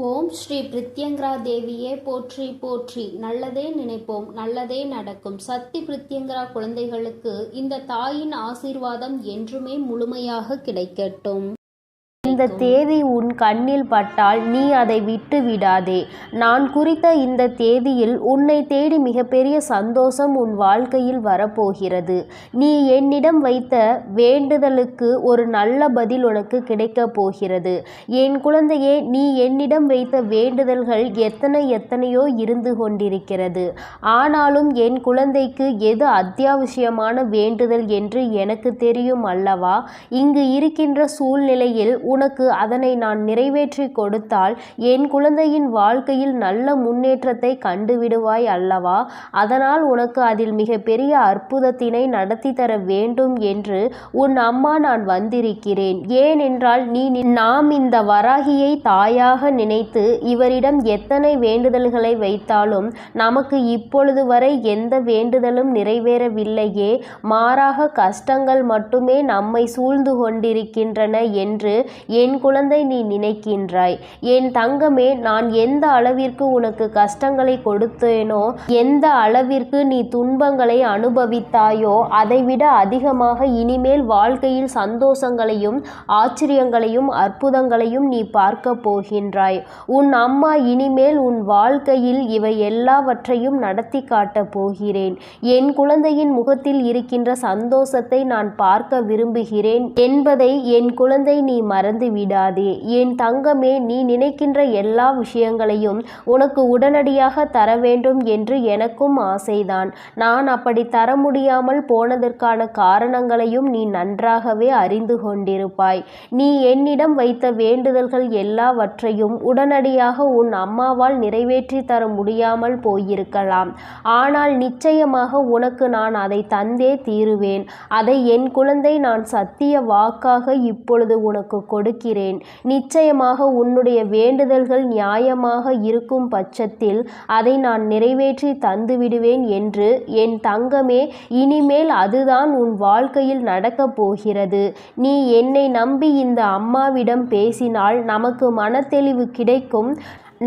ஓம் ஸ்ரீ பிரித்யங்கரா தேவியே போற்றி போற்றி. நல்லதே நினைப்போம், நல்லதே நடக்கும். சக்தி பிரித்யங்கரா குழந்தைகளுக்கு இந்த தாயின் ஆசீர்வாதம் என்றுமே முழுமையாக கிடைக்கட்டும். இந்த தேதி உன் கண்ணில் பட்டால் நீ அதை விட்டு விடாதே. நான் குறித்த இந்த தேதியில் உன்னை தேடி மிகப்பெரிய சந்தோஷம் உன் வாழ்க்கையில் வரப்போகிறது. நீ என்னிடம் வைத்த வேண்டுதலுக்கு ஒரு நல்ல பதில் உனக்கு கிடைக்கப் போகிறது. என் குழந்தையே, நீ என்னிடம் வைத்த வேண்டுதல்கள் எத்தனையோ இருந்து கொண்டிருக்கிறது. ஆனாலும் என் குழந்தைக்கு எது அத்தியாவசியமான வேண்டுதல் என்று எனக்கு தெரியும் அல்லவா? இங்கு இருக்கின்ற சூழ்நிலையில் உனக்கு அதனை நான் நிறைவேற்றி கொடுத்தால் என் குழந்தையின் வாழ்க்கையில் நல்ல முன்னேற்றத்தை கண்டுவிடுவாய் அல்லவா? அதனால் உனக்கு அதில் மிகப்பெரிய அற்புதத்தினை நடத்தி தர வேண்டும் என்று உன் அம்மா நான் வந்திருக்கிறேன். ஏனென்றால் நாம் இந்த வராகியை தாயாக நினைத்து இவரிடம் எத்தனை வேண்டுதல்களை வைத்தாலும் நமக்கு இப்பொழுது வரை எந்த வேண்டுதலும் நிறைவேறவில்லையே, மாறாக கஷ்டங்கள் மட்டுமே நம்மை சூழ்ந்து கொண்டிருக்கின்றன என்று என் குழந்தை நீ நினைக்கின்றாய். என் தங்கமே, நான் எந்த அளவிற்கு உனக்கு கஷ்டங்களை கொடுத்தேனோ, எந்த அளவிற்கு நீ துன்பங்களை அனுபவித்தாயோ, அதைவிட அதிகமாக இனிமேல் வாழ்க்கையில் சந்தோஷங்களையும் ஆச்சரியங்களையும் அற்புதங்களையும் நீ பார்க்க போகின்றாய். உன் அம்மா இனிமேல் உன் வாழ்க்கையில் இவை எல்லாவற்றையும் நடத்தி காட்டப் போகிறேன். என் குழந்தையின் முகத்தில் இருக்கின்ற சந்தோஷத்தை நான் பார்க்க விரும்புகிறேன் என்பதை என் குழந்தை நீ மறந்து விடாதே. என் தங்கமே, நீ நினைக்கின்ற எல்லா விஷயங்களையும் உனக்கு உடனடியாக தர வேண்டும் என்று எனக்கும் ஆசைதான். நான் அப்படி தர முடியாமல் போனதற்கான காரணங்களையும் நீ நன்றாகவே அறிந்து கொண்டிருப்பாய். நீ என்னிடம் வைத்த வேண்டுதல்கள் எல்லாவற்றையும் உடனடியாக உன் அம்மாவால் நிறைவேற்றி தர முடியாமல் போயிருக்கலாம். ஆனால் நிச்சயமாக உனக்கு நான் அதை தந்தே தீருவேன். அதை என் குழந்தை நான் சத்திய வாக்காக இப்பொழுது உனக்கு கொடுக்கிறேன். நிச்சயமாக உன்னுடைய வேண்டுதல்கள் நியாயமாக இருக்கும் பட்சத்தில் அதை நான் நிறைவேற்றி தந்துவிடுவேன் என்று என் தங்கமே, இனிமேல் அதுதான் உன் வாழ்க்கையில் நடக்கப் போகிறது. நீ என்னை நம்பி இந்த அம்மாவிடம் பேசினால் நமக்கு மனத்தெளிவு கிடைக்கும்.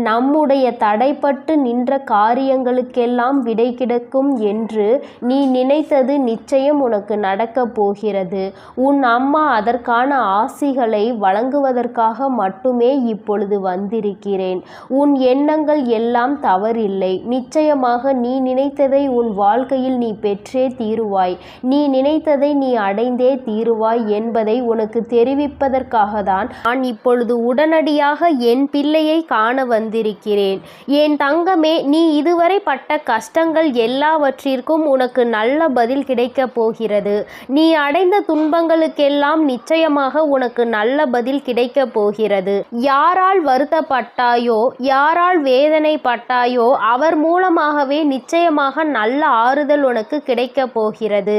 நம்முடைய தடைப்பட்டு நின்ற காரியங்களுக்கெல்லாம் விடை கிடைக்கும் என்று நீ நினைத்தது நிச்சயம் உனக்கு நடக்கப் போகிறது. உன் அம்மா அதற்கான ஆசிகளை வழங்குவதற்காக மட்டுமே இப்பொழுது வந்திருக்கிறேன். உன் எண்ணங்கள் எல்லாம் தவறில்லை. நிச்சயமாக நீ நினைத்ததை உன் வாழ்க்கையில் நீ பெற்றே தீருவாய். நீ நினைத்ததை நீ அடைந்தே தீருவாய் என்பதை உனக்கு தெரிவிப்பதற்காக தான் நான் இப்பொழுது உடனடியாக என் பிள்ளையை காண வந்திருக்கிறேன். என் தங்கமே, நீ இதுவரை பட்ட கஷ்டங்கள் எல்லாவற்றிற்கும் உனக்கு நல்ல பதில் கிடைக்கப் போகிறது. நீ அடைந்த துன்பங்களுக்கெல்லாம் நிச்சயமாக உனக்கு நல்ல பதில் கிடைக்கப் போகிறது. யாரால் வருத்தப்பட்டாயோ, யாரால் வேதனைப்பட்டாயோ, அவர் மூலமாகவே நிச்சயமாக நல்ல ஆறுதல் உனக்கு கிடைக்கப் போகிறது.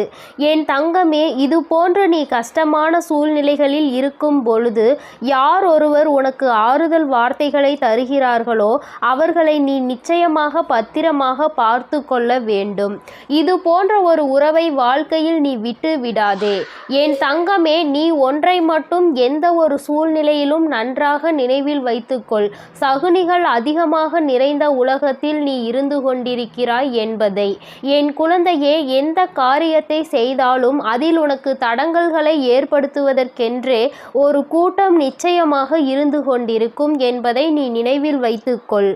என் தங்கமே, இது போன்று நீ கஷ்டமான சூழ்நிலைகளில் இருக்கும் பொழுது யார் ஒருவர் உனக்கு ஆறுதல் வார்த்தைகளை தருகிறார் அவர்களை நீ நிச்சயமாக பத்திரமாக பார்த்து கொள்ள வேண்டும். இது போன்ற ஒரு உறவை வாழ்க்கையில் நீ விட்டு விடாதே. என் தங்கமே, நீ ஒன்றை மட்டும் எந்த ஒரு சூழ்நிலையிலும் நன்றாக நினைவில் வைத்துக்கொள். சகுனிகள் அதிகமாக நிறைந்த உலகத்தில் நீ இருந்து கொண்டிருக்கிறாய் என்பதை. என் குழந்தையே, எந்த காரியத்தை செய்தாலும் அதில் உனக்கு தடங்கல்களை ஏற்படுத்துவதற்கென்றே ஒரு கூட்டம் நிச்சயமாக இருந்து கொண்டிருக்கும் என்பதை நீ நினைவில் வைத்துக்கொள்.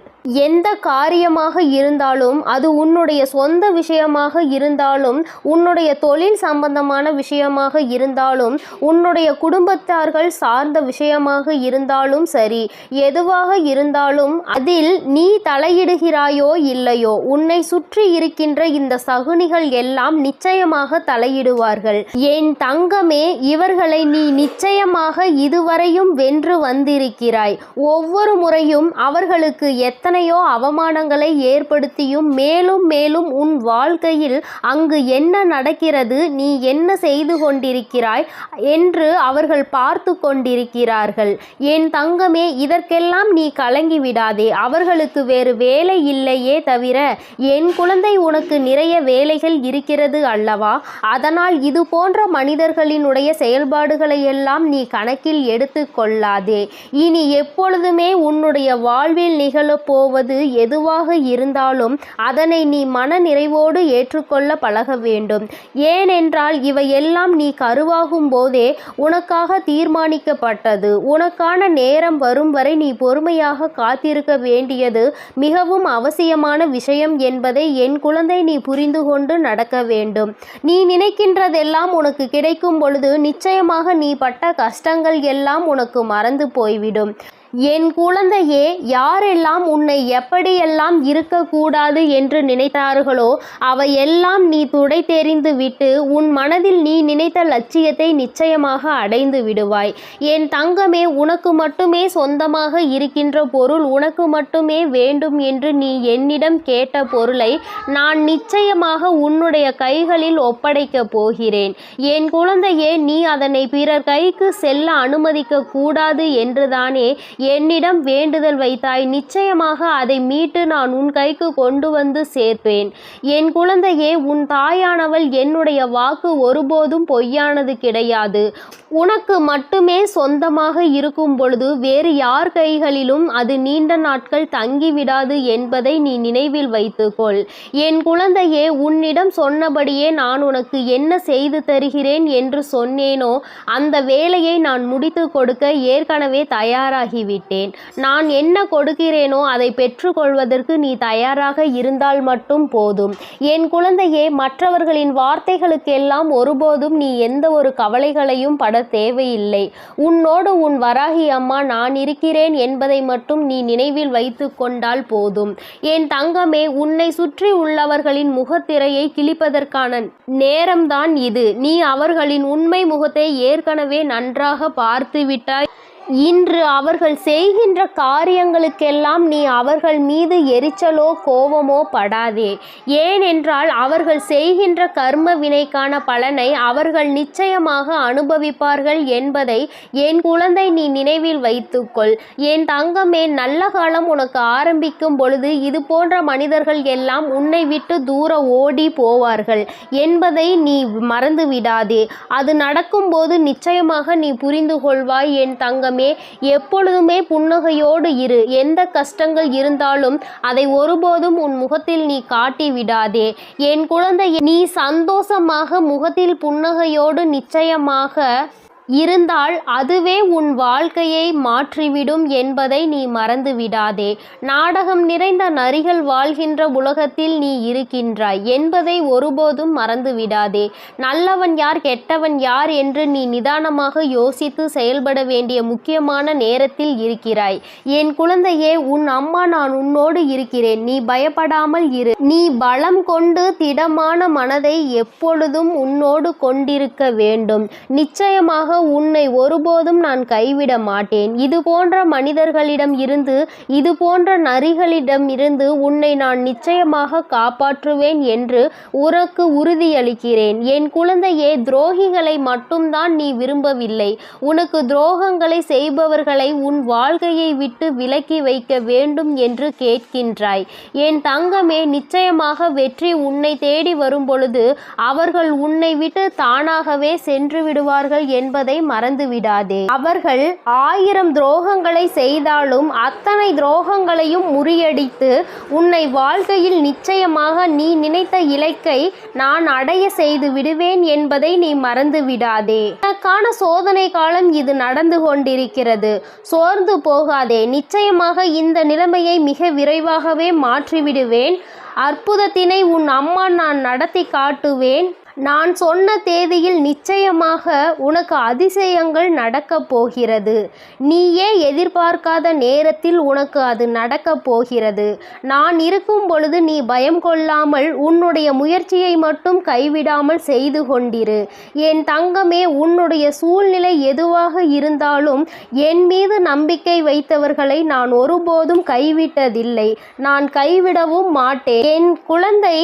எந்த காரியமாக இருந்தாலும், அது உன்னுடைய சொந்த விஷயமாக இருந்தாலும், உன்னுடைய தொழில் சம்பந்தமான விஷயமாக இருந்தாலும், உன்னுடைய குடும்பத்தார்கள் சார்ந்த விஷயமாக இருந்தாலும் சரி, எதுவாக இருந்தாலும் அதில் நீ தலையிடுகிறாயோ இல்லையோ, உன்னை சுற்றி இருக்கின்ற இந்த சகுனிகள் எல்லாம் நிச்சயமாக தலையிடுவார்கள். என் தங்கமே, இவர்களை நீ நிச்சயமாக இதுவரையும் வென்று வந்திருக்கிறாய். ஒவ்வொரு முறையும் அவர்களுக்கு எத்தனை எத்தனையோ அவமானங்களை ஏற்படுத்தியும் மேலும் மேலும் உன் வாழ்க்கையில் அங்கு என்ன நடக்கிறது, நீ என்ன செய்து கொண்டிருக்கிறாய் என்று அவர்கள் பார்த்து கொண்டிருக்கிறார்கள். என் தங்கமே, இதற்கெல்லாம் நீ கலங்கி விடாதே. அவர்களுக்கு வேறு வேலை இல்லையே தவிர என் குழந்தை உனக்கு நிறைய வேலைகள் இருக்கிறது அல்லவா? அதனால் இது போன்ற மனிதர்களினுடைய செயல்பாடுகளை எல்லாம் நீ கணக்கில் எடுத்து கொள்ளாதே. இனி எப்பொழுதுமே உன்னுடைய வாழ்வில் நிகழப்போவது எதுவாக இருந்தாலும் அதனை நீ மன நிறைவோடு ஏற்றுக்கொள்ள பழக வேண்டும். ஏனென்றால் இவையெல்லாம் நீ கருவாகும் போதே உனக்காக தீர்மானிக்கப்பட்டது. உனக்கான நேரம் வரும் வரை நீ பொறுமையாக காத்திருக்க வேண்டியது மிகவும் அவசியமான விஷயம் என்பதை என் குழந்தை நீ புரிந்து கொண்டு நடக்க வேண்டும். நீ நினைக்கின்றதெல்லாம் உனக்கு கிடைக்கும் பொழுது நிச்சயமாக நீ பட்ட கஷ்டங்கள் எல்லாம் உனக்கு மறந்து போய்விடும். என் குழந்தையே, யாரெல்லாம் உன்னை எப்படியெல்லாம் இருக்கக்கூடாது என்று நினைத்தார்களோ அவையெல்லாம் நீ துடை தெரிந்து விட்டு உன் மனதில் நீ நினைத்த லட்சியத்தை நிச்சயமாக அடைந்து விடுவாய். என் தங்கமே, உனக்கு மட்டுமே சொந்தமாக இருக்கின்ற பொருள், உனக்கு மட்டுமே வேண்டும் என்று நீ என்னிடம் கேட்ட பொருளை நான் நிச்சயமாக உன்னுடைய கைகளில் ஒப்படைக்கப் போகிறேன். என் குழந்தையே, நீ அதனை பிறர் கைக்கு செல்ல அனுமதிக்க கூடாது என்றுதானே என்னிடம் வேண்டுதல் வைத்தாய். நிச்சயமாக அதை மீட்டு நான் உன் கைக்கு கொண்டு வந்து சேர்ப்பேன். என் குழந்தையே, உன் தாயானவள் என்னுடைய வாக்கு ஒருபோதும் பொய்யானது கிடையாது. உனக்கு மட்டுமே சொந்தமாக இருக்கும் பொழுது வேறு யார் கைகளிலும் அது நீண்ட நாட்கள் தங்கிவிடாது என்பதை நீ நினைவில் வைத்துக்கொள். என் குழந்தையே, உன்னிடம் சொன்னபடியே நான் உனக்கு என்ன செய்து தருகிறேன் என்று சொன்னேனோ அந்த வேலையை நான் முடித்து கொடுக்க ஏற்கனவே தயாராகிவிட்டேன். நான் என்ன கொடுக்கிறேனோ அதை பெற்றுக்கொள்வதற்கு நீ தயாராக இருந்தால் மட்டும் போதும். என் குழந்தையே, மற்றவர்களின் வார்த்தைகளுக்கெல்லாம் ஒருபோதும் நீ எந்த ஒரு கவலைகளையும் பட தேவையில்லை. உன்னோடு உன் வராகி அம்மா நான் இருக்கிறேன் என்பதை மட்டும் நீ நினைவில் வைத்து கொண்டால் போதும். என் தங்கமே, உன்னை சுற்றி உள்ளவர்களின் முகத்திரையை கிழிப்பதற்கான நேரம்தான் இது. நீ அவர்களின் உண்மை முகத்தை ஏற்கனவே நன்றாக பார்த்து விட்டாய். இன்று அவர்கள் செய்கின்ற காரியங்களுக்கெல்லாம் நீ அவர்கள் மீது எரிச்சலோ கோபமோ படாதே. ஏனென்றால் அவர்கள் செய்கின்ற கர்ம வினைக்கான பலனை அவர்கள் நிச்சயமாக அனுபவிப்பார்கள் என்பதை என் குழந்தை நீ நினைவில் வைத்துக்கொள். என் தங்கமே, நல்ல காலம் உனக்கு ஆரம்பிக்கும் பொழுது இது போன்ற மனிதர்கள் எல்லாம் உன்னை விட்டு தூர ஓடி போவார்கள் என்பதை நீ மறந்து விடாதே. அது நடக்கும்போது நிச்சயமாக நீ புரிந்து கொள்வாய். என் தங்கம், எப்பொழுதுமே புன்னகையோடு இரு. எந்த கஷ்டங்கள் இருந்தாலும் அதை ஒருபோதும் உன் முகத்தில் நீ காட்டி விடாதே. என் குழந்தை, நீ சந்தோஷமாக முகத்தில் புன்னகையோடு நிச்சயமாக இருந்தால் அதுவே உன் வாழ்க்கையை மாற்றிவிடும் என்பதை நீ மறந்து விடாதே. நாடகம் நிறைந்த நரிகள் வாழ்கின்ற உலகத்தில் நீ இருக்கின்றாய் என்பதை ஒருபோதும் மறந்து விடாதே. நல்லவன் யார், கெட்டவன் யார் என்று நீ நிதானமாக யோசித்து செயல்பட வேண்டிய முக்கியமான நேரத்தில் இருக்கிறாய். என் குழந்தையே, உன் அம்மா நான் உன்னோடு இருக்கிறேன். நீ பயப்படாமல் இரு. நீ பலம் கொண்டு திடமான மனதை எப்பொழுதும் உன்னோடு கொண்டிருக்க வேண்டும். நிச்சயமாக உன்னை ஒருபோதும் நான் கைவிட மாட்டேன். இது போன்ற மனிதர்களிடம் இருந்து, இது போன்ற நரிகளிடம் இருந்து உன்னை நான் நிச்சயமாக காப்பாற்றுவேன் என்று உனக்கு உறுதியளிக்கிறேன். என் குழந்தையே, துரோகிகளை மட்டும்தான் நீ விரும்பவில்லை. உனக்கு துரோகங்களை செய்பவர்களை உன் வாழ்க்கையை விட்டு விலக்கி வைக்க வேண்டும் என்று கேட்கின்றாய். என் தங்கமே, நிச்சயமாக வெற்றி உன்னை தேடி வரும் பொழுது அவர்கள் உன்னை விட்டு தானாகவே சென்று விடுவார்கள் என்பதை மறந்து விடாதே. அவர்கள் 1000 துரோகங்களை செய்தாலும் அத்தனை துரோகங்களையும் முறியடித்து உன்னை வாழ்க்கையில் நிச்சயமாக நீ நினைத்த இலக்கை நான் அடைய செய்து விடுவேன் என்பதை நீ மறந்து விடாதே. உனக்கான சோதனை காலம் இது நடந்து கொண்டிருக்கிறது. சோர்ந்து போகாதே. நிச்சயமாக இந்த நிலைமையை மிக விரைவாகவே மாற்றிவிடுவேன். அற்புதத்தினை உன் அம்மா நான் நடத்தி காட்டுவேன். நான் சொன்ன தேதியில் நிச்சயமாக உனக்கு அதிசயங்கள் நடக்கப் போகிறது. நீயே எதிர்பார்க்காத நேரத்தில் உனக்கு அது நடக்கப் போகிறது. நான் இருக்கும் பொழுது நீ பயம் கொள்ளாமல் உன்னுடைய முயற்சியை மட்டும் கைவிடாமல் செய்து கொண்டிரு. என் தங்கமே, உன்னுடைய சூழ்நிலை எதுவாக இருந்தாலும் என் மீது நம்பிக்கை வைத்தவர்களை நான் ஒருபோதும் கைவிட்டதில்லை. நான் கைவிடவும் மாட்டேன். என் குழந்தை,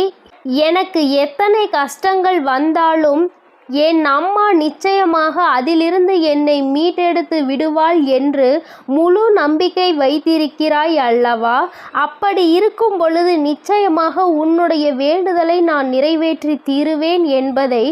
எனக்கு எத்தனை கஷ்டங்கள் வந்தாலும் என் அம்மா நிச்சயமாக அதிலிருந்து என்னை மீட்டெடுத்து விடுவாள் என்று முழு நம்பிக்கை வைத்திருக்கிறாய் அல்லவா? அப்படி இருக்கும் பொழுது நிச்சயமாக உன்னுடைய வேண்டுதலை நான் நிறைவேற்றி தீருவேன் என்பதை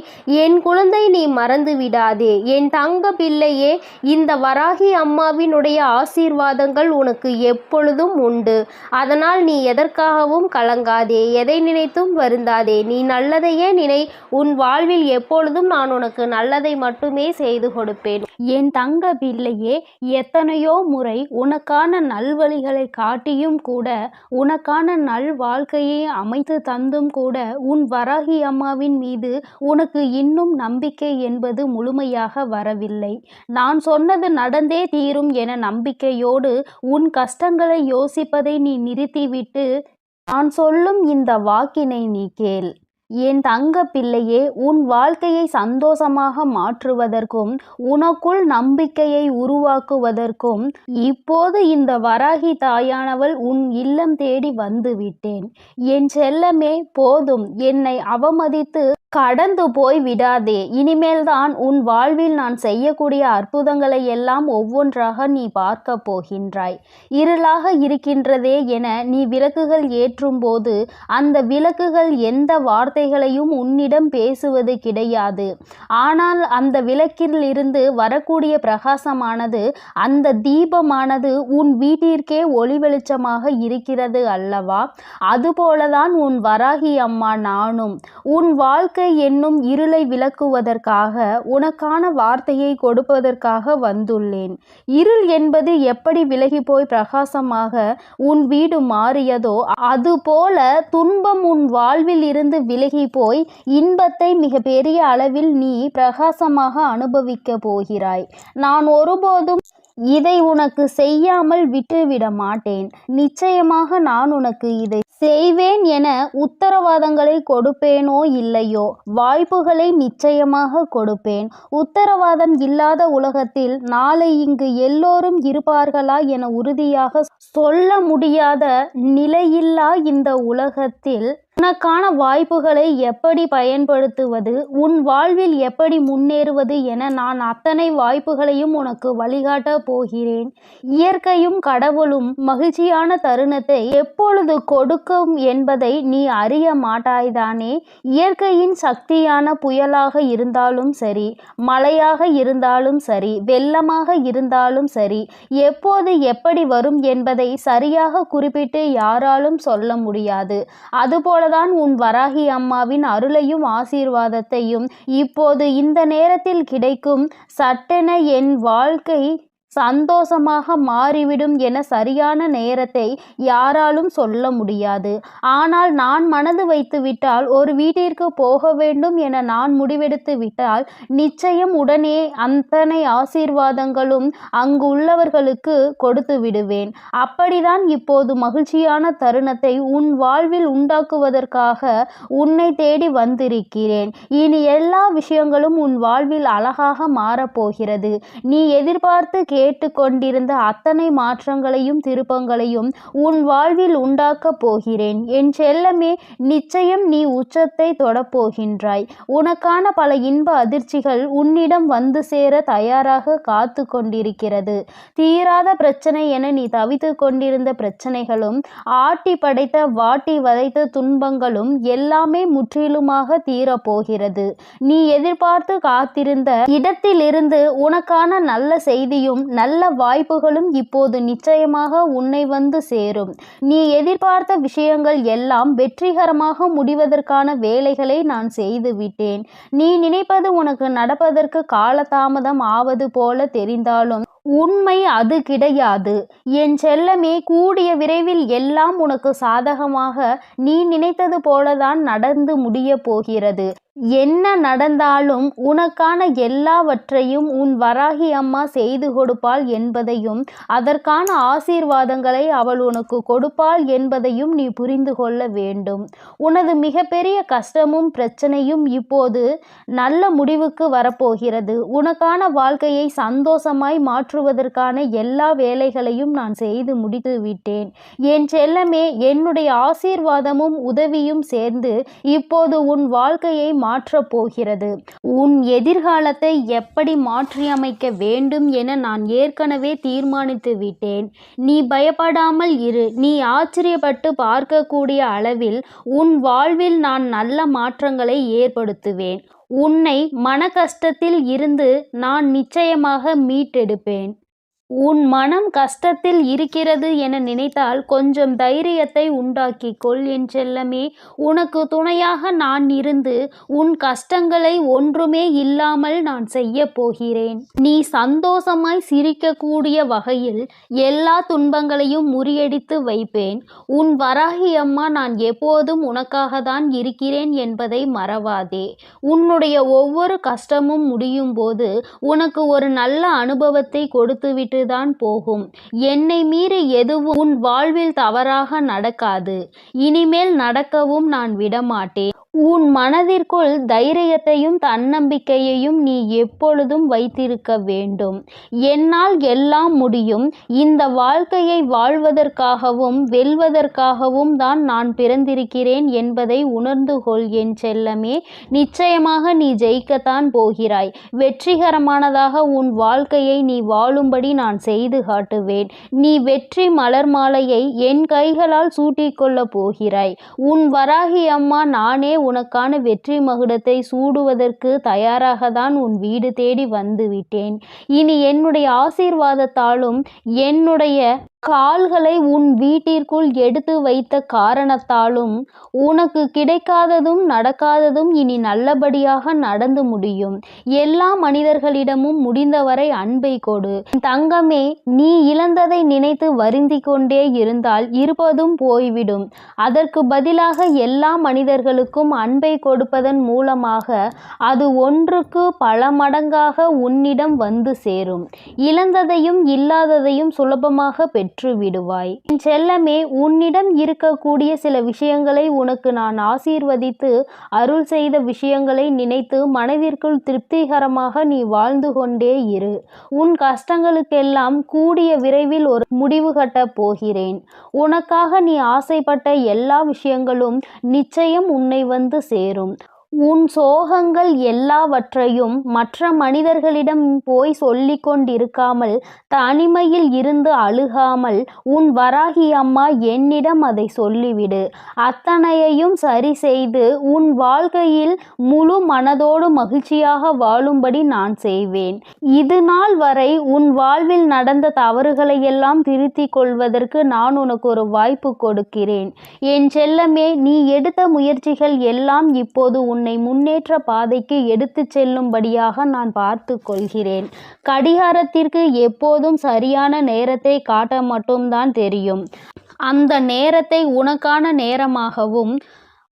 என் குழந்தை நீ மறந்து விடாதே. என் தங்க பிள்ளையே, இந்த வராகி அம்மாவினுடைய ஆசீர்வாதங்கள் உனக்கு எப்பொழுதும் உண்டு. அதனால் நீ எதற்காகவும் கலங்காதே, எதை நினைத்தும் வருந்தாதே. நீ நல்லதையே நினை. உன் வாழ்வில் எப்பொழுதும் நான் உனக்கு நல்லதை மட்டுமே செய்து கொடுப்பேன். என் தங்க பிள்ளையே, எத்தனையோ முறை உனக்கான நல்வழிகளை காட்டியும் கூட, உனக்கான நல் வாழ்க்கையை அமைத்து தந்தும் கூட உன் வராகி அம்மாவின் மீது உனக்கு இன்னும் நம்பிக்கை என்பது முழுமையாக வரவில்லை. நான் சொன்னது நடந்தே தீரும் என நம்பிக்கையோடு உன் கஷ்டங்களை யோசிப்பதை நீ நிறுத்திவிட்டு நான் சொல்லும் இந்த வாக்கினை நீ கேள். என் தங்க பிள்ளையே, உன் வாழ்க்கையை சந்தோஷமாக மாற்றுவதற்கும் உனக்குள் நம்பிக்கையை உருவாக்குவதற்கும் இப்போது இந்த வராகி தாயானவள் உன் இல்லம் தேடி வந்து விட்டேன். என் செல்லமே, போதும், என்னை அவமதித்து கடந்து போய் விடாதே. இனிமேல்தான் உன் வாழ்வில் நான் செய்யக்கூடிய அற்புதங்களை எல்லாம் ஒவ்வொன்றாக நீ பார்க்க போகின்றாய். இருளாக இருக்கின்றதே என நீ விளக்குகள் ஏற்றும் போது அந்த விளக்குகள் எந்த வார்த்தைகளையும் உன்னிடம் பேசுவது கிடையாது. ஆனால் அந்த விளக்கில் இருந்து வரக்கூடிய பிரகாசமானது, அந்த தீபமானது உன் வீட்டிற்கே ஒளி வெளிச்சமாக இருக்கிறது அல்லவா? அதுபோலதான் உன் வராகி அம்மா நானும் உன் வாழ்க்கை என்னும் இருளை விளக்குவதற்காக, உனக்கான வார்த்தையை கொடுப்பதற்காக வந்துள்ளேன். இருள் என்பது எப்படி விலகி போய் பிரகாசமாக உன் வீடு மாறியதோ அதுபோல துன்பம் உன் வாழ்வில் இருந்து விலகி போய் இன்பத்தை மிக பெரிய அளவில் நீ பிரகாசமாக அனுபவிக்க போகிறாய். நான் ஒருபோதும் இதை உனக்கு செய்யாமல் விட்டுவிட மாட்டேன். நிச்சயமாக நான் உனக்கு இதை செய்வேன் என உத்தரவாதங்களை கொடுப்பேனோ இல்லையோ, வாய்ப்புகளை நிச்சயமாக கொடுப்பேன். உத்தரவாதம் இல்லாத உலகத்தில் நாளை இங்கு எல்லோரும் இருப்பார்களா என உறுதியாக சொல்ல முடியாத நிலையில்லா இந்த உலகத்தில் உனக்கான வாய்ப்புகளை எப்படி பயன்படுத்துவது, உன் வாழ்வில் எப்படி முன்னேறுவது என நான் அத்தனை வாய்ப்புகளையும் உனக்கு வழிகாட்ட போகிறேன். இயற்கையும் கடவுளும் மகிழ்ச்சியான தருணத்தை எப்பொழுது கொடுக்கும் என்பதை நீ அறிய மாட்டாய்தானே? இயற்கையின் சக்தியான புயலாக இருந்தாலும் சரி, மழையாக இருந்தாலும் சரி, வெள்ளமாக இருந்தாலும் சரி, எப்போது எப்படி வரும் என்பதை சரியாக குறிப்பிட்டு யாராலும் சொல்ல முடியாது. அதுபோல தான் உன் வராகி அம்மாவின் அருளையும் ஆசீர்வாதத்தையும் இப்போது இந்த நேரத்தில் கிடைக்கும். சட்டென என் வாழ்க்கை சந்தோஷமாக மாறிவிடும் என சரியான நேரத்தை யாராலும் சொல்ல முடியாது. ஆனால் நான் மனது வைத்து விட்டால், ஒரு வீட்டிற்கு போக வேண்டும் என நான் முடிவெடுத்து விட்டால் நிச்சயம் உடனே அத்தனை ஆசீர்வாதங்களும் அங்கு உள்ளவர்களுக்கு கொடுத்து விடுவேன். அப்படிதான் இப்போது மகிழ்ச்சியான தருணத்தை உன் வாழ்வில் உண்டாக்குவதற்காக உன்னை தேடி வந்திருக்கிறேன். இனி எல்லா விஷயங்களும் உன் வாழ்வில் அழகாக மாறப்போகிறது. நீ எதிர்பார்த்து கேட்டுக்கொண்டிருந்த அத்தனை மாற்றங்களையும் திருப்பங்களையும் உன் வாழ்வில் உண்டாக்கப் போகிறேன். என் செல்லமே, நிச்சயம் நீ உச்சத்தை தொடப்போகின்றாய். உனக்கான பல இன்ப அதிர்ச்சிகள் உன்னிடம் வந்து சேர தயாராக காத்து கொண்டிருக்கிறது. தீராத பிரச்சனை என நீ தவித்து கொண்டிருந்த பிரச்சனைகளும், ஆட்டி படைத்த வாட்டி வதைத்த துன்பங்களும் எல்லாமே முற்றிலுமாக தீரப்போகிறது. நீ எதிர்பார்த்து காத்திருந்த இடத்திலிருந்து உனக்கான நல்ல செய்தியும் நல்ல வாய்ப்புகளும் இப்போது நிச்சயமாக உன்னை வந்து சேரும். நீ எதிர்பார்த்த விஷயங்கள் எல்லாம் வெற்றிகரமாக முடிவதற்கான வேலைகளை நான் செய்து விட்டேன். நீ நினைப்பது உனக்கு நடப்பதற்கு காலதாமதம் ஆவது போல தெரிந்தாலும் உண்மை அது கிடையாது. என் செல்லமே, கூடிய விரைவில் எல்லாம் உனக்கு சாதகமாக நீ நினைத்தது போலதான் நடந்து முடியப் போகிறது. என்ன நடந்தாலும் உனக்கான எல்லாவற்றையும் உன் வராகி அம்மா செய்து கொடுப்பாள் என்பதையும், அதற்கான ஆசீர்வாதங்களை அவள் உனக்கு கொடுப்பாள் என்பதையும் நீ புரிந்து கொள்ள வேண்டும். உனது மிகப்பெரிய கஷ்டமும் பிரச்சனையும் இப்போது நல்ல முடிவுக்கு வரப்போகிறது. உனக்கான வாழ்க்கையை சந்தோஷமாய் மாற்றுவதற்கான எல்லா வேலைகளையும் நான் செய்து முடித்து விட்டேன். என் செல்லமே, என்னுடைய ஆசீர்வாதமும் உதவியும் சேர்ந்து இப்போது உன் வாழ்க்கையை மாற்றப் போகிறது. உன் எதிர்காலத்தை எப்படி மாற்றியமைக்க வேண்டும் என நான் ஏற்கனவே தீர்மானித்து விட்டேன். நீ பயப்படாமல் இரு. நீ ஆச்சரியப்பட்டு பார்க்கக்கூடிய அளவில் உன் வாழ்வில் நான் நல்ல மாற்றங்களை ஏற்படுத்துவேன். உன்னை மன கஷ்டத்தில் இருந்து நான் நிச்சயமாக மீட்டெடுப்பேன். உன் மனம் கஷ்டத்தில் இருக்கிறது என நினைத்தால் கொஞ்சம் தைரியத்தை உண்டாக்கிக்கொள் என் செல்லமே. உனக்கு துணையாக நான் இருந்து உன் கஷ்டங்களை ஒன்றுமே இல்லாமல் நான் செய்ய போகிறேன். நீ சந்தோஷமாய் சிரிக்கக்கூடிய வகையில் எல்லா துன்பங்களையும் முறியடித்து வைப்பேன். உன் வராகி அம்மா நான் எப்போதும் உனக்காக தான் இருக்கிறேன் என்பதை மறவாதே. உன்னுடைய ஒவ்வொரு கஷ்டமும் முடியும் போது உனக்கு ஒரு நல்ல அனுபவத்தை கொடுத்துவிட்டு தான் போகும். என்னை மீறி எதுவும் உன் வாழ்வில் தவறாக நடக்காது. இனிமேல் நடக்கவும் நான் விடமாட்டேன். உன் மனதிற்குள் தைரியத்தையும் தன்னம்பிக்கையையும் நீ எப்பொழுதும் வைத்திருக்க வேண்டும். என்னால் எல்லாம் முடியும். இந்த வாழ்க்கையை வாழ்வதற்காகவும் வெல்வதற்காகவும் தான் நான் பிறந்திருக்கிறேன் என்பதை உணர்ந்து கொள் என் செல்லமே. நிச்சயமாக நீ ஜெயிக்கத்தான் போகிறாய். வெற்றிகரமானதாக உன் வாழ்க்கையை நீ வாழும்படி நான் செய்து காட்டுவேன். நீ வெற்றி மலர் மாலையை என் கைகளால் சூட்டிக்கொள்ளப் போகிறாய். உன் வராகி அம்மா நானே உனக்கான வெற்றி மகுடத்தை சூடுவதற்கு தயாராக தான் உன் வீடு தேடி வந்து விட்டேன். இனி என்னுடைய ஆசீர்வாதத்தாலும் என்னுடைய கால்களை உன் வீட்டிற்குள் எடுத்து வைத்த காரணத்தாலும் உனக்கு கிடைக்காததும் நடக்காததும் இனி நல்லபடியாக நடந்து முடியும். எல்லா மனிதர்களிடமும் முடிந்தவரை அன்பை கொடு. தங்கமே, நீ இழந்ததை நினைத்து வருந்தி கொண்டே இருந்தால் இருப்பதும் போய்விடும். அதற்கு பதிலாக எல்லா மனிதர்களுக்கும் அன்பை கொடுப்பதன் மூலமாக அது ஒன்றுக்கு பல மடங்காக உன்னிடம் வந்து சேரும். இழந்ததையும் இல்லாததையும் சுலபமாக பெற்று விடுவாய். என் செல்லமே, உன்னிடம் இருக்கக்கூடிய சில விஷயங்களை உனக்கு நான் ஆசீர்வதித்து அருள் செய்த விஷயங்களை நினைத்து மனதிற்குள் திருப்திகரமாக நீ வாழ்ந்து கொண்டே இரு. உன் கஷ்டங்களுக்கெல்லாம் கூடிய விரைவில் ஒரு முடிவு கட்டப் போகிறேன். உனக்காக நீ ஆசைப்பட்ட எல்லா விஷயங்களும் நிச்சயம் உன்னை வந்து சேரும். உன் சோகங்கள் எல்லாவற்றையும் மற்ற மனிதர்களிடம் போய் சொல்லிக் கொண்டிருக்காமல், தனிமையில் இருந்து அழுகாமல் உன் வராகி அம்மா என்னிடம் அதை சொல்லிவிடு. அத்தனையையும் சரி செய்து உன் வாழ்க்கையில் முழு மனதோடு மகிழ்ச்சியாக வாழும்படி நான் செய்வேன். இது நாள் வரை உன் வாழ்வில் நடந்த தவறுகளையெல்லாம் திருத்திக் கொள்வதற்கு நான் உனக்கு ஒரு வாய்ப்பு கொடுக்கிறேன். என் செல்லமே, நீ எடுத்த முயற்சிகள் எல்லாம் இப்போது உன்னை முன்னேற்ற பாதைக்கு எடுத்துச் செல்லும்படியாக நான் பார்த்து கொள்கிறேன். கடிகாரத்திற்கு எப்போதும் சரியான நேரத்தை காட்ட மட்டும்தான் தெரியும். அந்த நேரத்தை உனக்கான நேரமாகவும்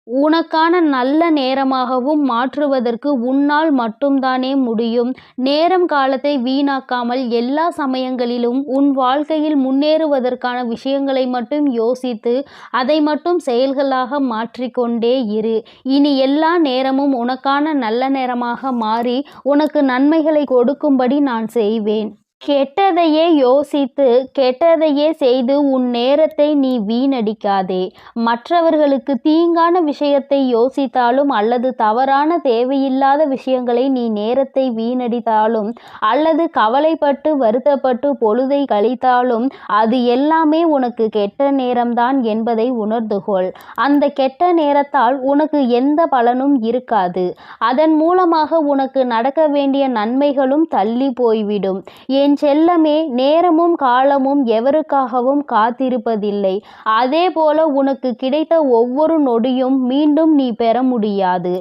உனக்கான நல்ல நேரமாகவும் மாற்றுவதற்கு உன்னால் மட்டும்தானே முடியும். நேரம் காலத்தை வீணாக்காமல் எல்லா சமயங்களிலும் உன் வாழ்க்கையில் முன்னேறுவதற்கான விஷயங்களை மட்டும் யோசித்து அதை மட்டும் செயல்களாக மாற்றிக்கொண்டே இரு. இனி எல்லா நேரமும் உனக்கான நல்ல நேரமாக மாறி உனக்கு நன்மைகளை கொடுக்கும்படி நான் செய்வேன். கெட்டதையே யோசித்து கெட்டதையே செய்து உன் நேரத்தை நீ வீணடிக்காதே. மற்றவர்களுக்கு தீங்கான விஷயத்தை யோசித்தாலும் அல்லது தவறான தேவையில்லாத விஷயங்களை நீ நேரத்தை வீணடித்தாலும் அல்லது கவலைப்பட்டு வருத்தப்பட்டு பொழுதை கழித்தாலும் அது எல்லாமே உனக்கு கெட்ட நேரம்தான் என்பதை உணர்ந்து கொள். அந்த கெட்ட நேரத்தால் உனக்கு எந்த பலனும் இருக்காது. அதன் மூலமாக உனக்கு நடக்க வேண்டிய நன்மைகளும் தள்ளி போய்விடும். என் செல்லமே, நேரமும் காலமும் எவருக்காகவும் காத்திருப்பதில்லை. அதே போல உனக்கு கிடைத்த ஒவ்வொரு நொடியும் மீண்டும் நீ பெற முடியாது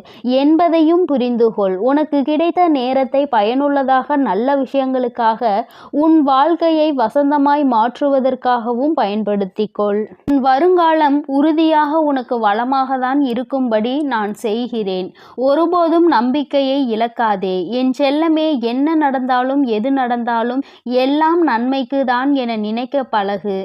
என்பதையும் புரிந்துகொள். உனக்கு கிடைத்த நேரத்தை பயனுள்ளதாக, நல்ல விஷயங்களுக்காக, உன் வாழ்க்கையை வசந்தமாய் மாற்றுவதற்காகவும் பயன்படுத்திக்கொள். உன் வருங்காலம் உறுதியாக உனக்கு வளமாக தான் இருக்கும்படி நான் செய்கிறேன். ஒருபோதும் நம்பிக்கையை இழக்காதே என் செல்லமே. என்ன நடந்தாலும் எது நடந்தாலும் எல்லாம் நன்மைக்கு தான் என நினைக்க பழகு.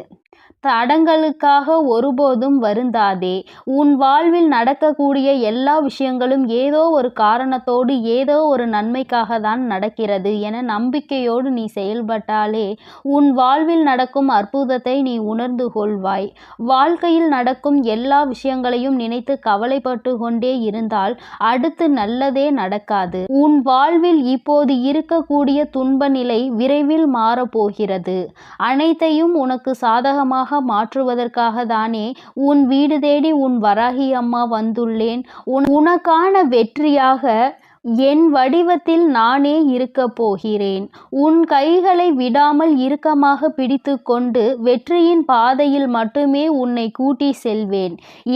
தடங்களுக்காக ஒருபோதும் வருந்தாதே. உன் வாழ்வில் நடக்கக்கூடிய எல்லா விஷயங்களும் ஏதோ ஒரு காரணத்தோடு, ஏதோ ஒரு நன்மைக்காக தான் நடக்கிறது என நம்பிக்கையோடு நீ செயல்பட்டாலே உன் வாழ்வில் நடக்கும் அற்புதத்தை நீ உணர்ந்து கொள்வாய். வாழ்க்கையில் நடக்கும் எல்லா விஷயங்களையும் நினைத்து கவலைப்பட்டு கொண்டே இருந்தால் அடுத்து நல்லதே நடக்காது. உன் வாழ்வில் இப்போது இருக்கக்கூடிய துன்ப நிலை விரைவில் மாறப்போகிறது. அனைத்தையும் உனக்கு சாதகமாக மாற்றுவதற்காக தானே உன் வீடு தேடி உன் வராகி அம்மா வந்துள்ளேன். உனக்கான வெற்றியாக என் வடிவத்தில் நானே இருக்க போகிறேன். உன் கைகளை விடாமல் இறுக்கமாக பிடித்து கொண்டு வெற்றியின் பாதையில் மட்டுமே உன்னை கூட்டி செல்வேன்.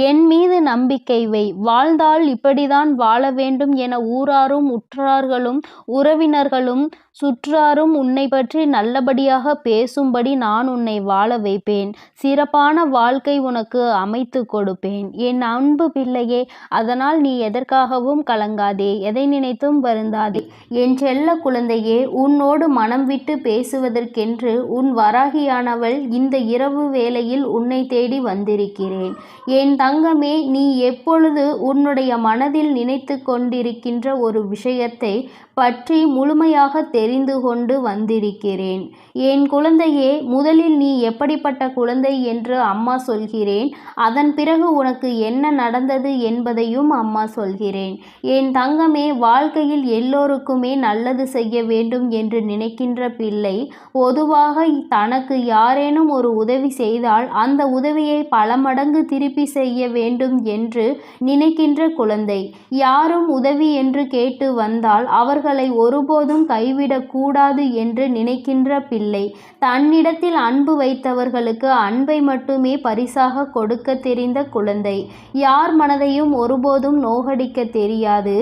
என் மீது நம்பிக்கை வை. வாழ்ந்தால் இப்படிதான் வாழ வேண்டும் என ஊராரும் உற்றார்களும் உறவினர்களும் சுற்றாரும் உன்னை பற்றி நல்லபடியாக பேசும்படி நான் உன்னை வாழ வைப்பேன். சிறப்பான வாழ்க்கை உனக்கு அமைத்து கொடுப்பேன் என் அன்பு பிள்ளையே. அதனால் நீ எதற்காகவும் கலங்காதே, எதை நினைத்தும் வருந்தாதே. என் செல்ல குழந்தையே, உன்னோடு மனம் விட்டு பேசுவதற்கென்று உன் வராகியானவள் இந்த இரவு வேளையில் உன்னை தேடி வந்திருக்கிறேன். என் தங்கமே, நீ எப்பொழுது உன்னுடைய மனதில் நினைத்து கொண்டிருக்கின்ற ஒரு விஷயத்தை பற்றி முழுமையாக தெரிந்து கொண்டு வந்திருக்கிறேன். என் குழந்தையே, முதலில் நீ எப்படிப்பட்ட குழந்தை என்று அம்மா சொல்கிறேன். அதன் பிறகு உனக்கு என்ன நடந்தது என்பதையும் அம்மா சொல்கிறேன். என் தங்கமே, வாழ்க்கையில் எல்லோருக்குமே நல்லது செய்ய வேண்டும் என்று நினைக்கின்ற பிள்ளை பொதுவாக தனக்கு யாரேனும் ஒரு உதவி செய்தால் அந்த உதவியை பல மடங்கு திருப்பி செய்ய வேண்டும் என்று நினைக்கின்ற குழந்தை. யாரும் உதவி என்று கேட்டு வந்தால் அவர்களை ஒருபோதும் கைவிடக்கூடாது என்று நினைக்கின்ற பிள்ளை. தன்னிடத்தில் அன்பு வைத்தவர்களுக்கு அன்பை மட்டுமே பரிசாக கொடுக்க தெரிந்த குழந்தை. யார் மனதையும் ஒருபோதும் நோகடிக்க தெரியாது.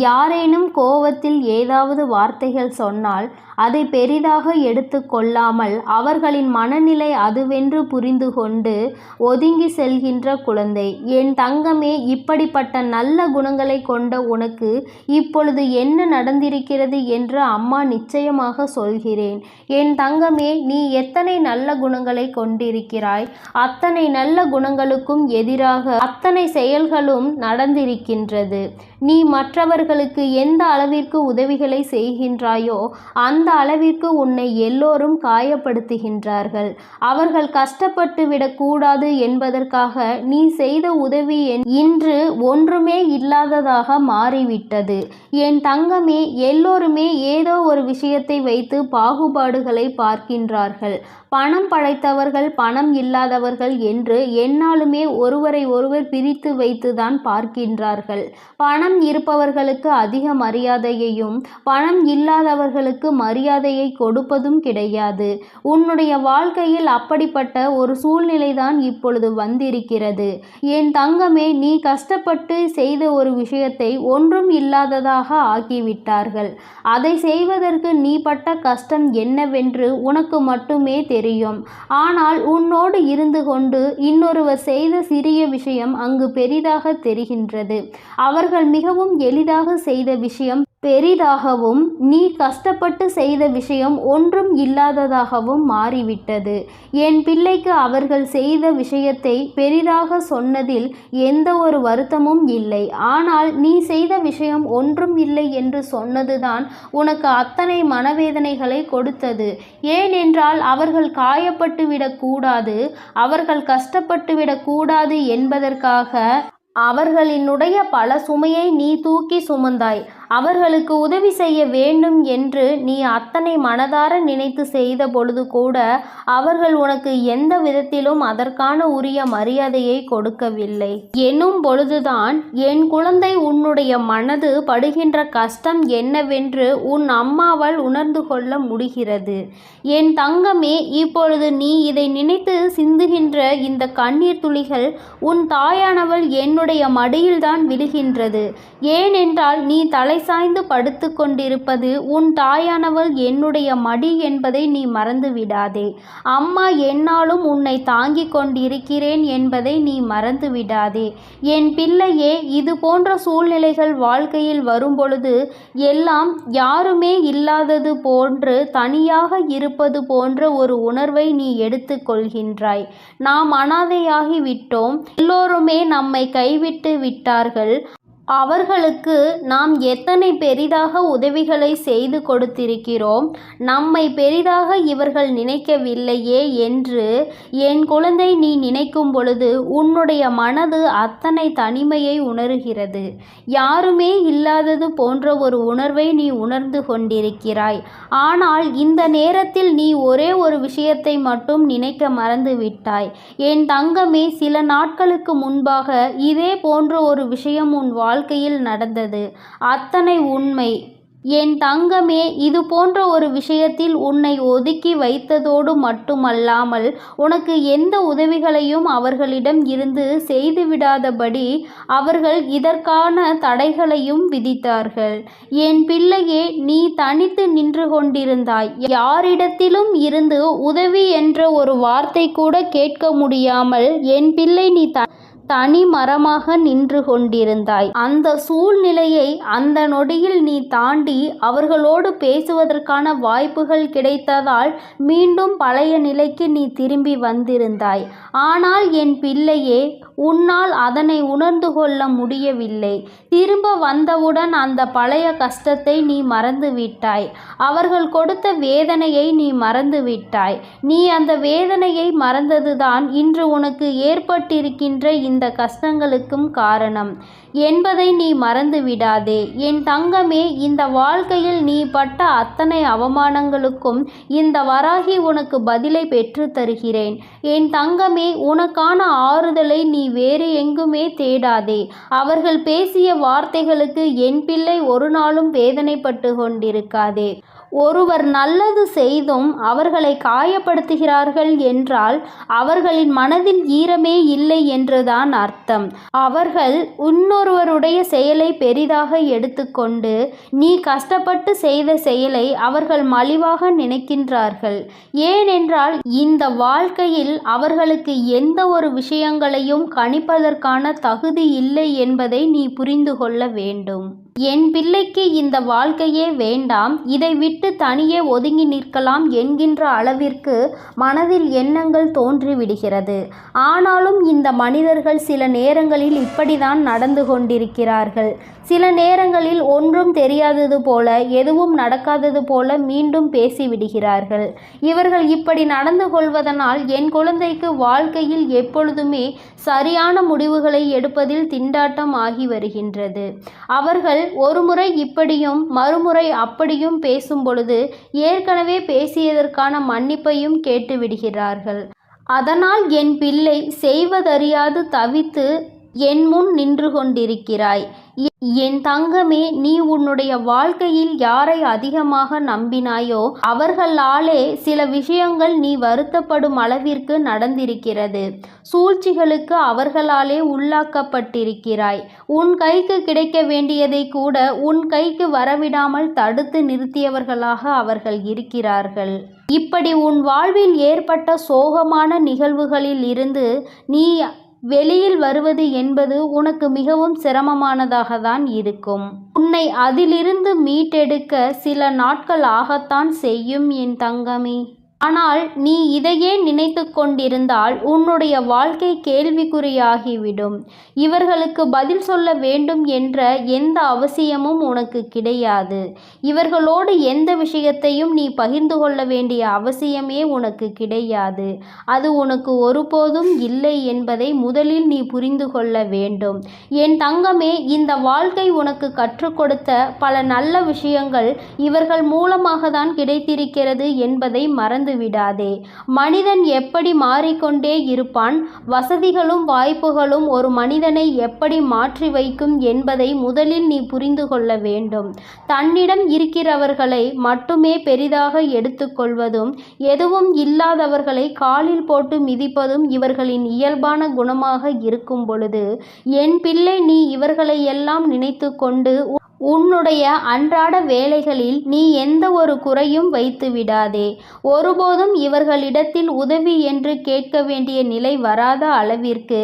யாரேனும் கோவத்தில் ஏதாவது வார்த்தைகள் சொன்னால் அதை பெரிதாக எடுத்து கொள்ளாமல் அவர்களின் மனநிலை அதுவென்று புரிந்து கொண்டு ஒதுங்கி செல்கின்ற குழந்தை. என் தங்கமே, இப்படிப்பட்ட நல்ல குணங்களை கொண்ட உனக்கு இப்பொழுது என்ன நடந்திருக்கிறது என்று அம்மா நிச்சயமாக சொல்கிறேன். என் தங்கமே, நீ எத்தனை நல்ல குணங்களை கொண்டிருக்கிறாய், அத்தனை நல்ல குணங்களுக்கும் எதிராக அத்தனை செயல்களும் நடந்திருக்கின்றது. நீ மற்றவர்களுக்கு எந்த அளவிற்கு உதவிகளை செய்கின்றாயோ அந்த அளவிற்கு உன்னை எல்லோரும் காயப்படுத்துகின்றார்கள். அவர்கள் கஷ்டப்பட்டு விடக்கூடாது என்பதற்காக நீ செய்த உதவி இன்று ஒன்றுமே இல்லாததாக மாறிவிட்டது. என் தங்கமே, எல்லோருமே ஏதோ ஒரு விஷயத்தை வைத்து பாகுபாடுகளை பார்க்கின்றார்கள். பணம் படைத்தவர்கள், பணம் இல்லாதவர்கள் என்று எந்நாளுமே ஒருவரை ஒருவர் பிரித்து வைத்துதான் பார்க்கின்றார்கள். பணம் இருப்பவர்களுக்கு அதிக மரியாதையையும் பணம் இல்லாதவர்களுக்கு மரியாதையை கொடுப்பதும் கிடையாது. உன்னுடைய வாழ்க்கையில் அப்படிப்பட்ட ஒரு சூழ்நிலைதான் இப்பொழுது வந்திருக்கிறது. என் தங்கமே, நீ கஷ்டப்பட்டு செய்த ஒரு விஷயத்தை ஒன்றும் இல்லாததாக ஆக்கிவிட்டார்கள். அதை செய்வதற்கு நீ பட்ட கஷ்டம் என்னவென்று உனக்கு மட்டுமே தெரியும். ஆனால் உன்னோடு இருந்து கொண்டு இன்னொருவர் செய்த சிறிய விஷயம் அங்கு பெரிதாக தெரிகின்றது. அவர்கள் மிகவும் எளிதாக செய்த விஷயம் பெரிதாகவும் நீ கஷ்டப்பட்டு செய்த விஷயம் ஒன்றும் இல்லாததாகவும் மாறிவிட்டது. என் பிள்ளைக்கு அவர்கள் செய்த விஷயத்தை பெரிதாக சொன்னதில் எந்த ஒரு வருத்தமும் இல்லை. ஆனால் நீ செய்த விஷயம் ஒன்றும் இல்லை என்று சொன்னதுதான் உனக்கு அத்தனை மனவேதனைகளை கொடுத்தது. ஏனென்றால் அவர்கள் காயப்பட்டு விடக்கூடாது, அவர்கள் கஷ்டப்பட்டு விடக்கூடாது என்பதற்காக அவர்களினுடைய பல சுமையை நீ தூக்கி சுமந்தாய். அவர்களுக்கு உதவி செய்ய வேண்டும் என்று நீ அத்தனை மனதார நினைத்து செய்த பொழுது கூட அவர்கள் உனக்கு எந்த விதத்திலும் அதற்கான உரிய மரியாதையை கொடுக்கவில்லை எனும் பொழுதுதான் என் குழந்தை உன்னுடைய மனது படுகின்ற கஷ்டம் என்னவென்று உன் அம்மாவால் உணர்ந்து கொள்ள முடிகிறது. என் தங்கமே, இப்பொழுது நீ இதை நினைத்து சிந்துகின்ற இந்த கண்ணீர் துளிகள் உன் தாயானவள் என்னுடைய மடியில்தான் விழுகின்றது. ஏனென்றால் நீ தலை சாய்ந்து படுத்து கொண்டிருப்பது உன் தாயானவள் என்னுடைய மடி என்பதை நீ மறந்து விடாதே. அம்மா என்னாலும் உன்னை தாங்கிக் கொண்டிருக்கிறேன் என்பதை நீ மறந்து விடாதே. என் பிள்ளையே, இது போன்ற சூழ்நிலைகள் வாழ்க்கையில் வரும்பொழுது எல்லாம் யாருமே இல்லாதது போன்று தனியாக இருப்பது போன்ற ஒரு உணர்வை நீ எடுத்து கொள்கின்றாய். நாம் அனாதையாகி விட்டோம், எல்லோருமே நம்மை கைவிட்டு விட்டார்கள், அவர்களுக்கு நாம் எத்தனை பெரிதாக உதவிகளை செய்து கொடுத்திருக்கிறோம், நம்மை பெரிதாக இவர்கள் நினைக்கவில்லையே என்று என் குழந்தை நீ நினைக்கும் பொழுது உன்னுடைய மனது அத்தனை தனிமையை உணர்கிறது. யாருமே இல்லாதது போன்ற ஒரு உணர்வை நீ உணர்ந்து கொண்டிருக்கிறாய். ஆனால் இந்த நேரத்தில் நீ ஒரே ஒரு விஷயத்தை மட்டும் நினைக்க மறந்து விட்டாய். என் தங்கமே, சில நாட்களுக்கு முன்பாக இதே போன்ற ஒரு விஷயம் உன் வாழ்க்கையில் நடந்தது. அத்தனை உண்மை. என் தங்கமே, இது போன்ற ஒரு விஷயத்தில் உன்னை ஒதுக்கி வைத்ததோடு மட்டுமல்லாமல் உனக்கு எந்த உதவிகளையும் அவர்களிடம் இருந்து செய்துவிடாதபடி அவர்கள் இதற்கான தடைகளையும் விதித்தார்கள். என் பிள்ளையே, நீ தனித்து நின்று கொண்டிருந்தாய். யாரிடத்திலும் இருந்து உதவி என்ற ஒரு வார்த்தை கூட கேட்க முடியாமல் என் பிள்ளை நீ தனி மரமாக நின்று கொண்டிருந்தாய். அந்த சூழ்நிலையை அந்த நொடியில் நீ தாண்டி அவர்களோடு பேசுவதற்கான வாய்ப்புகள் கிடைத்ததால் மீண்டும் பழைய நிலைக்கு நீ திரும்பி வந்திருந்தாய். ஆனால் என் பிள்ளையே, உன்னால் அதனை உணர்ந்து கொள்ள முடியவில்லை. திரும்ப வந்தவுடன் அந்த பழைய கஷ்டத்தை நீ மறந்து விட்டாய். அவர்கள் கொடுத்த வேதனையை நீ மறந்து விட்டாய். நீ அந்த வேதனையை மறந்ததுதான் இன்று உனக்கு ஏற்பட்டிருக்கின்ற இந்த கஷ்டங்களுக்கும் காரணம் என்பதை நீ மறந்து விடாதே. என் தங்கமே, இந்த வாழ்க்கையில் நீ பட்ட அத்தனை அவமானங்களுக்கும் இந்த வராகி உனக்கு பதிலை பெற்று தருகிறேன். என் தங்கமே, உனக்கான ஆறுதலை நீ வேறு எங்குமே தேடாதே. அவர்கள் பேசிய வார்த்தைகளுக்கு என் பிள்ளை ஒரு நாளும் வேதனைப்பட்டு கொண்டிருக்காதே. ஒருவர் நல்லது செய்தும் அவர்களை காயப்படுத்துகிறார்கள் என்றால் அவர்களின் மனதில் ஈரமே இல்லை என்றுதான் அர்த்தம். அவர்கள் இன்னொருவருடைய செயலை பெரிதாக எடுத்துக்கொண்டு நீ கஷ்டப்பட்டு செய்த செயலை அவர்கள் மலிவாக நினைக்கின்றார்கள். ஏனென்றால் இந்த வாழ்க்கையில் அவர்களுக்கு எந்த ஒரு விஷயங்களையும் கணிப்பதற்கான தகுதி இல்லை என்பதை நீ புரிந்து கொள்ள வேண்டும். என் பிள்ளைக்கு இந்த வாழ்க்கையே வேண்டாம், இதை விட்டு தனியே ஒதுங்கி நிற்கலாம் என்கின்ற அளவிற்கு மனதில் எண்ணங்கள் தோன்றிவிடுகிறது. ஆனாலும் இந்த மனிதர்கள் சில நேரங்களில் இப்படிதான் நடந்து கொண்டிருக்கிறார்கள். சில நேரங்களில் ஒன்றும் தெரியாதது போல, எதுவும் நடக்காதது போல மீண்டும் பேசிவிடுகிறார்கள். இவர்கள் இப்படி நடந்து கொள்வதனால் என் குழந்தைக்கு வாழ்க்கையில் எப்பொழுதுமே சரியான முடிவுகளை எடுப்பதில் திண்டாட்டம் ஆகி வருகின்றது. அவர்கள் ஒருமுறை இப்படியும் மறுமுறை அப்படியும் பேசும் பொழுது ஏற்கனவே பேசியதற்கான மன்னிப்பையும் கேட்டு விடுகிறார்கள். அதனால் என் பிள்ளை செய்வதறியாது தவித்து என் முன் நின்று கொண்டிருக்கிறாய். என் தங்கமே, நீ உன்னுடைய வாழ்க்கையில் யாரை அதிகமாக நம்பினாயோ அவர்களாலே சில விஷயங்கள் நீ வருத்தப்படும் அளவிற்கு நடந்திருக்கிறது. சூழ்ச்சிகளுக்கு அவர்களாலே உள்ளாக்கப்பட்டிருக்கிறாய். உன் கைக்கு கிடைக்க வேண்டியதை கூட உன் கைக்கு வரவிடாமல் தடுத்து நிறுத்தியவர்களாக அவர்கள் இருக்கிறார்கள். இப்படி உன் வாழ்வில் ஏற்பட்ட சோகமான நிகழ்வுகளில் இருந்து நீ வெளியில் வருவது என்பது உனக்கு மிகவும் சிரமமானதாக தான் இருக்கும். உன்னை அதிலிருந்து மீட்டெடுக்க சில நாட்கள் ஆகத்தான் செய்யும் என் தங்கமே. ஆனால் நீ இதையே நினைத்து கொண்டிருந்தால் உன்னுடைய வாழ்க்கை கேள்விக்குறியாகிவிடும். இவர்களுக்கு பதில் சொல்ல வேண்டும் என்ற எந்த அவசியமும் உனக்கு கிடையாது. இவர்களோடு எந்த விஷயத்தையும் நீ பகிர்ந்து கொள்ள வேண்டிய அவசியமே உனக்கு கிடையாது. அது உனக்கு ஒருபோதும் இல்லை என்பதை முதலில் நீ புரிந்து கொள்ள வேண்டும். என் தங்கமே, இந்த வாழ்க்கை உனக்கு கற்றுக் கொடுத்த பல நல்ல விஷயங்கள் இவர்கள் மூலமாக தான் கிடைத்திருக்கிறது என்பதை மறந்து விடாதே. மனிதன் எப்படி மாறிக்கொண்டே இருப்பான், வசதிகளும் வாய்ப்புகளும் ஒரு மனிதனை எப்படி மாற்றி வைக்கும் என்பதை முதலில் நீ புரிந்து கொள்ள வேண்டும். தன்னிடம் இருக்கிறவர்களை மட்டுமே பெரிதாக எடுத்துக்கொள்வதும் எதுவும் இல்லாதவர்களை காலில் போட்டு மிதிப்பதும் இவர்களின் இயல்பான குணமாக இருக்கும் பொழுது, என் பிள்ளை, நீ இவர்களை எல்லாம் நினைத்து கொண்டு உன்னுடைய அன்றாட வேலைகளில் நீ எந்த ஒரு குறையும் வைத்து விடாதே. ஒருபோதும் இவர்களிடத்தில் உதவி என்று கேட்க வேண்டிய நிலை வராத அளவிற்கு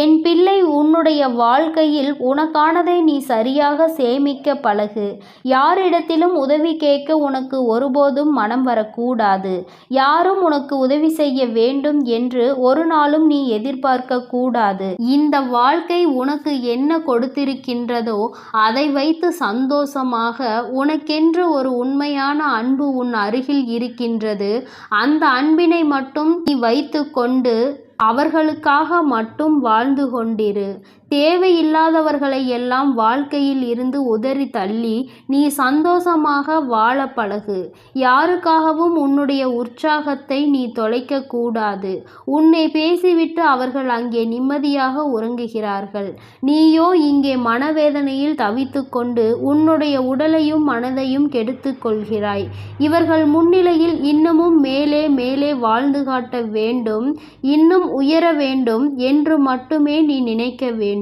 என் பிள்ளை, உன்னுடைய வாழ்க்கையில் உனக்கானதை நீ சரியாக சேமிக்க பழகு. யாரிடத்திலும் உதவி கேட்க உனக்கு ஒருபோதும் மனம் வரக்கூடாது. யாரும் உனக்கு உதவி செய்ய வேண்டும் என்று ஒரு நாளும் நீ எதிர்பார்க்க கூடாது. இந்த வாழ்க்கை உனக்கு என்ன கொடுத்திருக்கின்றதோ அதை வைத்து சந்தோஷமாக, உனக்கென்று ஒரு உண்மையான அன்பு உன் அருகில் இருக்கின்றது. அந்த அன்பினை மட்டும் நீ வைத்து கொண்டு அவர்களுக்காக மட்டும் வாழ்ந்து கொண்டிரு. தேவையில்லாதவர்களை எல்லாம் வாழ்க்கையில் இருந்து உதறி தள்ளி நீ சந்தோஷமாக வாழ பழகு. யாருக்காகவும் உன்னுடைய உற்சாகத்தை நீ தொலைக்க கூடாது. உன்னை பேசிவிட்டு அவர்கள் அங்கே நிம்மதியாக உறங்குகிறார்கள். நீயோ இங்கே மனவேதனையில் தவித்து கொண்டு உன்னுடைய உடலையும் மனதையும் கெடுத்து கொள்கிறாய். இவர்கள் முன்னிலையில் இன்னமும் மேலே மேலே வாழ்ந்து காட்ட வேண்டும், இன்னும் உயர வேண்டும் என்று மட்டுமே நீ நினைக்க வேண்டும்.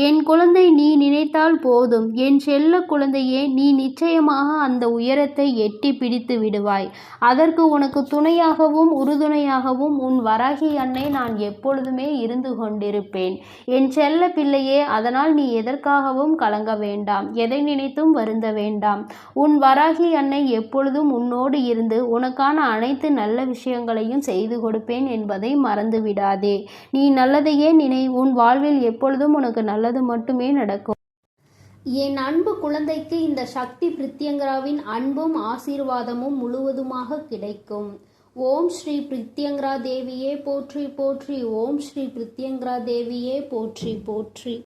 என் குழந்தை, நீ நினைத்தால் போதும். என் செல்ல குழந்தையே, நீ நிச்சயமாக அந்த உயரத்தை எட்டி பிடித்து விடுவாய். அதற்கு உனக்கு துணையாகவும் உறுதுணையாகவும் உன் வராகி அன்னை நான் எப்பொழுதுமே இருந்து கொண்டிருப்பேன். என் செல்ல பிள்ளையே, அதனால் நீ எதற்காகவும் கலங்க வேண்டாம், எதை நினைத்தும் வருந்த வேண்டாம். உன் வராகி அன்னை எப்பொழுதும் உன்னோடு இருந்து உனக்கான அனைத்து நல்ல விஷயங்களையும் செய்து கொடுப்பேன் என்பதை மறந்து விடாதே. நீ நல்லதையே நினை. உன் வாழ்வில் எப்பொழுதும் உனக்கு நல்லது மட்டுமே நடக்கும். என் அன்பு குழந்தைக்கு இந்த சக்தி பிரித்யங்கராவின் அன்பும் ஆசீர்வாதமும் முழுவதுமாக கிடைக்கும். ஓம் ஸ்ரீ பிரித்யங்கரா தேவியே போற்றி போற்றி. ஓம் ஸ்ரீ பிரித்யங்கரா தேவியே போற்றி போற்றி.